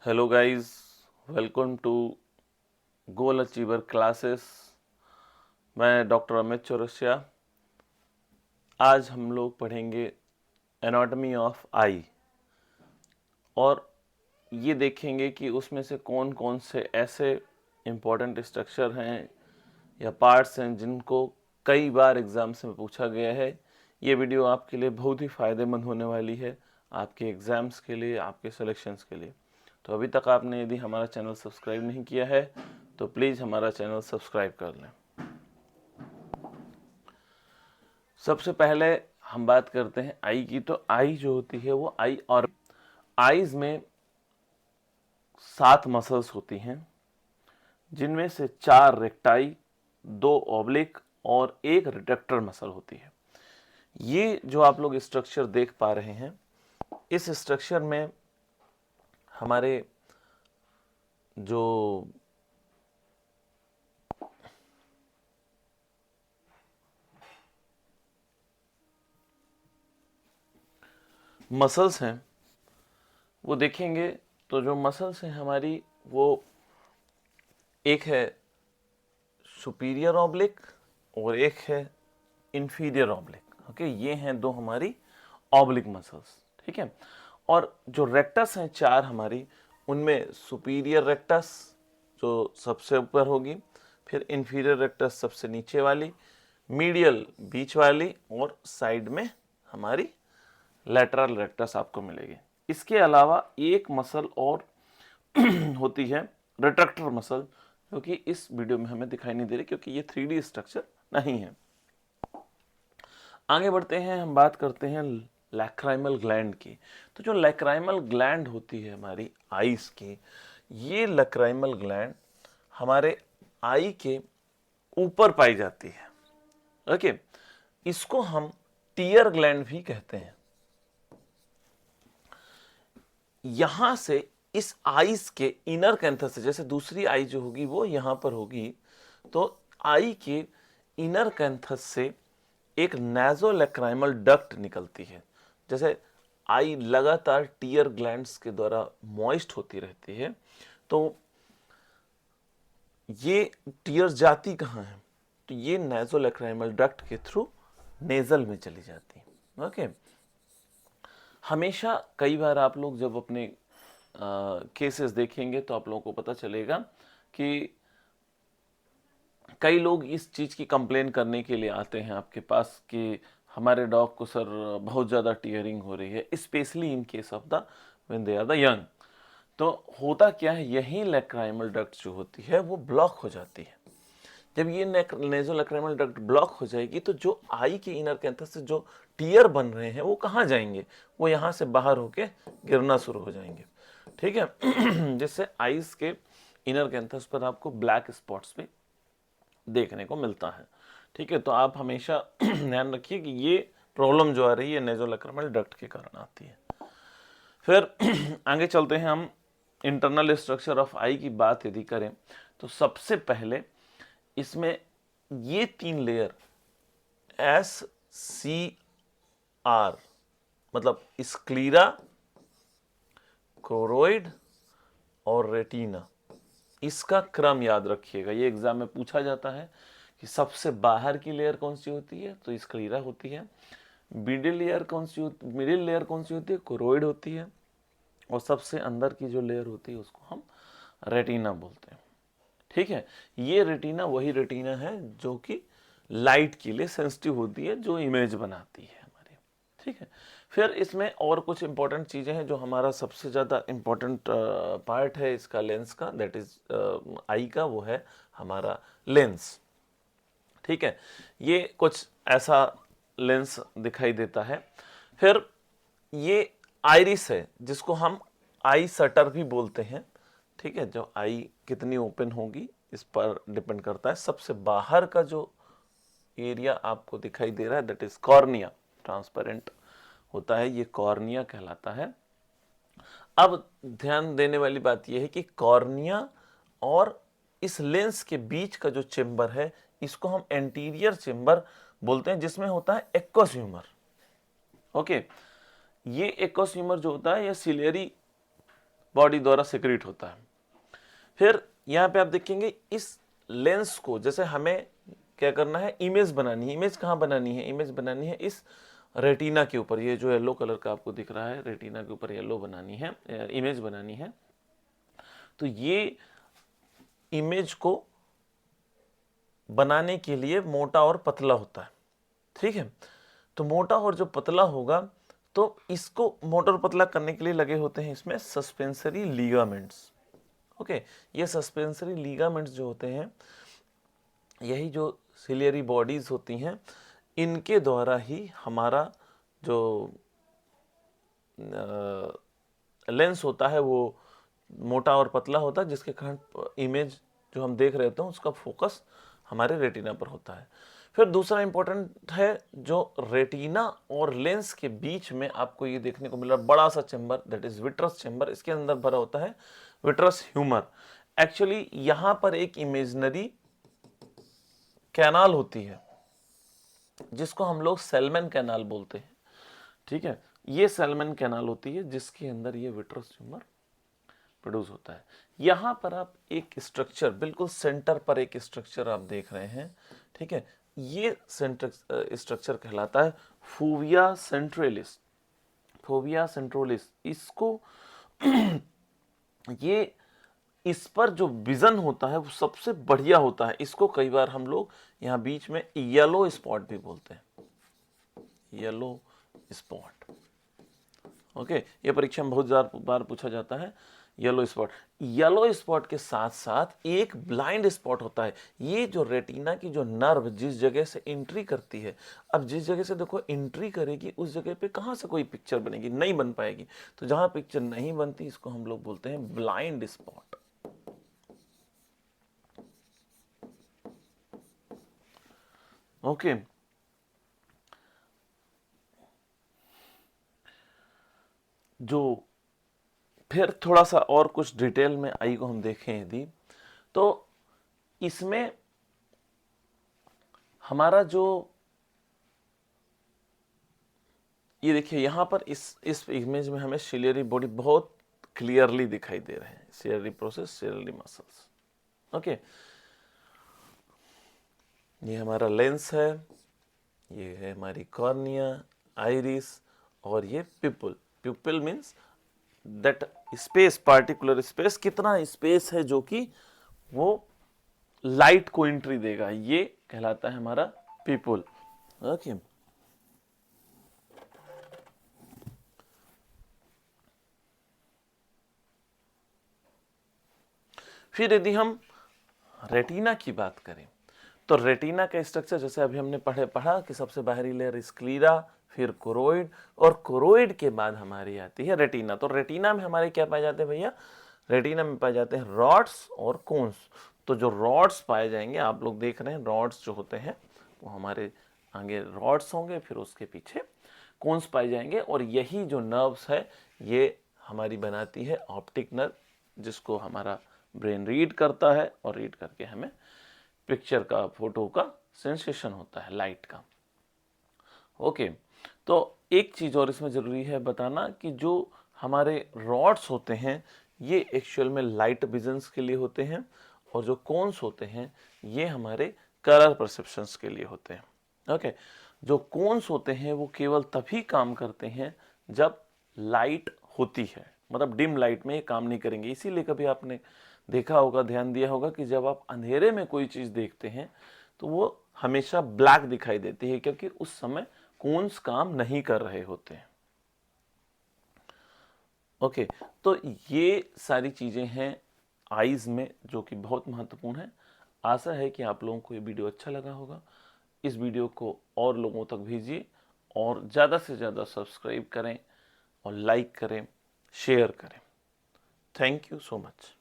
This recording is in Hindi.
Hello guys, welcome to goal achiever classes. मैं डॉक्टर अमित चौरसिया। आज हम लोग पढ़ेंगे एनाटॉमी ऑफ आई और ये देखेंगे कि उसमें से कौन कौन से ऐसे इम्पोर्टेंट स्ट्रक्चर हैं या पार्ट्स हैं जिनको कई बार एग्ज़ाम्स में पूछा गया है। ये वीडियो आपके लिए बहुत ही फ़ायदेमंद होने वाली है, आपके एग्ज़ाम्स के लिए, आपके सिलेक्शंस के लिए। तो अभी तक आपने यदि हमारा चैनल सब्सक्राइब नहीं किया है तो प्लीज़ हमारा चैनल सब्सक्राइब कर लें। सबसे पहले हम बात करते हैं आई की। तो आई जो होती है वो आई और आईज में 7 मसल्स होती हैं, जिनमें से 4 रेक्टाई, 2 ऑब्लिक और 1 रिट्रैक्टर मसल होती है। ये जो आप लोग स्ट्रक्चर देख पा रहे हैं, इस स्ट्रक्चर में हमारे जो मसल्स हैं वो देखेंगे। तो जो मसल्स हैं हमारी, वो एक है सुपीरियर ऑब्लिक और एक है इंफीरियर ऑब्लिक। ओके, ये हैं दो हमारी ऑब्लिक मसल्स। ठीक है। और जो रेक्टस हैं 4 हमारी, उनमें सुपीरियर रेक्टस जो सबसे ऊपर होगी, फिर इंफीरियर रेक्टस सबसे नीचे वाली, मीडियल बीच वाली और साइड में हमारी लैटरल रेक्टस आपको मिलेगी। इसके अलावा एक मसल और होती है रिट्रैक्टर मसल, जो कि इस वीडियो में हमें दिखाई नहीं दे रही क्योंकि ये 3D स्ट्रक्चर नहीं है। आगे बढ़ते हैं, हम बात करते हैं लैक्राइमल ग्लैंड की। तो जो लैक्राइमल ग्लैंड होती है हमारी आईज की, ये लैक्राइमल ग्लैंड हमारे आई के ऊपर पाई जाती है। ओके, इसको हम टीयर ग्लैंड भी कहते हैं। यहां से इस आईज के इनर कैंथर से, जैसे दूसरी आई जो होगी वो यहां पर होगी, तो आई के इनर कैंथस से एक नेज़ोलैक्राइमल डक्ट निकलती है। जैसे आई लगातार टीयर ग्लैंड्स के द्वारा मॉइस्ट होती रहती है, तो ये टीयर जाती कहाँ है? तो ये नेज़ोलैक्राइमल डक्ट के थ्रू नेजल में चली जाती है। ओके, हमेशा कई बार आप लोग जब अपने केसेस देखेंगे तो आप लोगों को पता चलेगा कि कई लोग इस चीज़ की कंप्लेन करने के लिए आते हैं आपके पास कि हमारे डॉग को सर बहुत ज़्यादा टीयरिंग हो रही है, specially in case of the when they are the young. तो होता क्या है, यही लैक्राइमल डक्ट जो होती है वो ब्लॉक हो जाती है। जब ये नेज़ोलैक्राइमल डक्ट ब्लॉक हो जाएगी तो जो आई के इनर कैंथस से जो टीयर बन रहे हैं वो कहाँ जाएंगे? वो यहाँ से बाहर होके गिरना शुरू हो जाएंगे। ठीक है। जिससे आईज के इनर कैंथस पर आपको ब्लैक स्पॉट्स भी देखने को मिलता है। ठीक है, तो आप हमेशा ध्यान रखिए कि ये प्रॉब्लम जो आ रही है नेज़ोलैक्रिमल डक्ट के कारण आती है। फिर आगे चलते हैं, हम इंटरनल स्ट्रक्चर ऑफ आई की बात यदि करें तो सबसे पहले इसमें ये 3 लेयर एस सी आर, मतलब स्क्लीरा, कोरोइड और रेटिना, इसका क्रम याद रखिएगा। ये एग्जाम में पूछा जाता है कि सबसे बाहर की लेयर कौन सी होती है, तो स्क्लीरा होती है। मिडिल लेयर कौन सी होती है? कोरोइड होती है। और सबसे अंदर की जो लेयर होती है उसको हम रेटिना बोलते हैं। ठीक है, ये रेटिना वही रेटिना है जो कि लाइट के लिए सेंसिटिव होती है, जो इमेज बनाती है हमारी। ठीक है, फिर इसमें और कुछ इंपॉर्टेंट चीज़ें हैं। जो हमारा सबसे ज़्यादा इंपॉर्टेंट पार्ट है इसका लेंस का, दैट इज आई का, वो है हमारा लेंस। ठीक है, ये कुछ ऐसा लेंस दिखाई देता है। फिर ये आइरिस है जिसको हम आई शटर भी बोलते हैं। ठीक है, जो आई कितनी ओपन होगी इस पर डिपेंड करता है। सबसे बाहर का जो एरिया आपको दिखाई दे रहा है दैट इज कॉर्निया, ट्रांसपेरेंट होता है, ये कॉर्निया कहलाता है। अब ध्यान देने वाली बात यह है कि कॉर्निया और इस लेंस के बीच का जो चेंबर है इसको हम एंटीरियर चेंबर बोलते हैं, जिसमें होता है एक्वस ह्यूमर। ओके, ये एक्वस ह्यूमर जो होता है ये सिलेरी बॉडी द्वारा सिक्रीट होता है। फिर यहाँ पे आप देखेंगे इस लेंस को, जैसे हमें क्या करना है, इमेज बनानी है। इमेज कहाँ बनानी है? इमेज बनानी है इस रेटिना के ऊपर। ये जो येलो कलर का आपको दिख रहा है, रेटिना के ऊपर येलो बनानी है, इमेज बनानी है। तो ये इमेज को बनाने के लिए मोटा और पतला होता है, ठीक है। तो मोटा और जो पतला होगा, तो इसको मोटा और पतला करने के लिए लगे होते हैं इसमें सस्पेंसरी लीगामेंट्स। ओके, ये सस्पेंसरी लीगामेंट्स जो होते हैं, यही जो सिलियरी बॉडीज होती हैं, इनके द्वारा ही हमारा जो लेंस होता है वो मोटा और पतला होता है, जिसके कारण इमेज जो हम देख रहे होते हैं उसका फोकस हमारे रेटिना पर होता है। फिर दूसरा इंपॉर्टेंट है, जो रेटिना और लेंस के बीच में आपको ये देखने को मिल रहा बड़ा सा chamber, that is vitreous chamber. इसके अंदर भरा होता है विट्रस ह्यूमर। एक्चुअली यहां पर एक इमेजिनरी कैनाल होती है जिसको हम लोग सेलमन कैनाल बोलते हैं, ठीक है। ये सेलमन कैनाल होती है जिसके अंदर ये विट्रस ह्यूमर प्रोड्यूस होता है। यहां पर आप एक स्ट्रक्चर, बिल्कुल सेंटर पर एक स्ट्रक्चर आप देख रहे हैं, ठीक है। ये स्ट्रक्चर कहलाता है फोविया सेंट्रलिस। फोविया सेंट्रलिस, इसको ये इस पर जो विजन होता है वो सबसे बढ़िया होता है। इसको कई बार हम लोग यहाँ बीच में येलो स्पॉट भी बोलते हैं, येलो स्पॉट। ओके, ये परीक्षा में बहुत बार पूछा जाता है येलो स्पॉट। येलो स्पॉट के साथ साथ एक ब्लाइंड स्पॉट होता है। ये जो रेटिना की जो नर्व जिस जगह से एंट्री करती है, अब जिस जगह से देखो एंट्री करेगी उस जगह पे कहां से कोई पिक्चर बनेगी? नहीं बन पाएगी। तो जहां पिक्चर नहीं बनती इसको हम लोग बोलते हैं ब्लाइंड स्पॉट। ओके, जो फिर थोड़ा सा और कुछ डिटेल में आई को हम देखें यदि, तो इसमें हमारा जो ये देखिए यहां पर इस इमेज में हमें सिलियरी बॉडी बहुत क्लियरली दिखाई दे रहे हैं। Ciliary process, ciliary muscles. Okay, ये हमारा लेंस है, ये है हमारी कॉर्निया, आइरिस, और ये people. People means that space, particular space, कितना स्पेस है जो कि वो लाइट को एंट्री देगा, ये कहलाता है हमारा पिपल। ओके, फिर यदि हम रेटिना की बात करें, तो रेटिना का स्ट्रक्चर जैसे अभी हमने पढ़ा कि सबसे बाहरी लेयर स्क्लीरा, फिर कोरोइड, और कोरोइड के बाद हमारी आती है रेटिना। तो रेटिना में हमारे क्या पाए जाते हैं भैया? रेटिना में पाए जाते हैं रॉड्स और कोन्स। तो जो रॉड्स पाए जाएंगे, आप लोग देख रहे हैं रॉड्स जो होते हैं वो हमारे आगे रॉड्स होंगे, फिर उसके पीछे कोन्स पाए जाएंगे, और यही जो नर्व्स है ये हमारी बनाती है ऑप्टिक नर्व, जिसको हमारा ब्रेन रीड करता है, और रीड करके हमें पिक्चर का, फोटो का सेंसेशन होता है, लाइट का। ओके, तो एक चीज और इसमें जरूरी है बताना कि जो हमारे रॉड्स होते हैं ये एक्चुअल में लाइट विजन्स के लिए होते हैं, और जो कोन्स होते हैं ये हमारे कलर परसेप्शंस के लिए होते हैं। ओके, जो कोन्स होते हैं वो केवल तभी काम करते हैं जब लाइट होती है, मतलब डिम लाइट में ये काम नहीं करेंगे। इसीलिए कभी आपने देखा होगा, ध्यान दिया होगा कि जब आप अंधेरे में कोई चीज देखते हैं तो वो हमेशा ब्लैक दिखाई देती है, क्योंकि उस समय कोन्स काम नहीं कर रहे होते हैं। ओके, तो ये सारी चीजें हैं आईज में जो कि बहुत महत्वपूर्ण है। आशा है कि आप लोगों को ये वीडियो अच्छा लगा होगा। इस वीडियो को और लोगों तक भेजिए, और ज़्यादा से ज़्यादा सब्सक्राइब करें, और लाइक करें, शेयर करें। Thank you so much.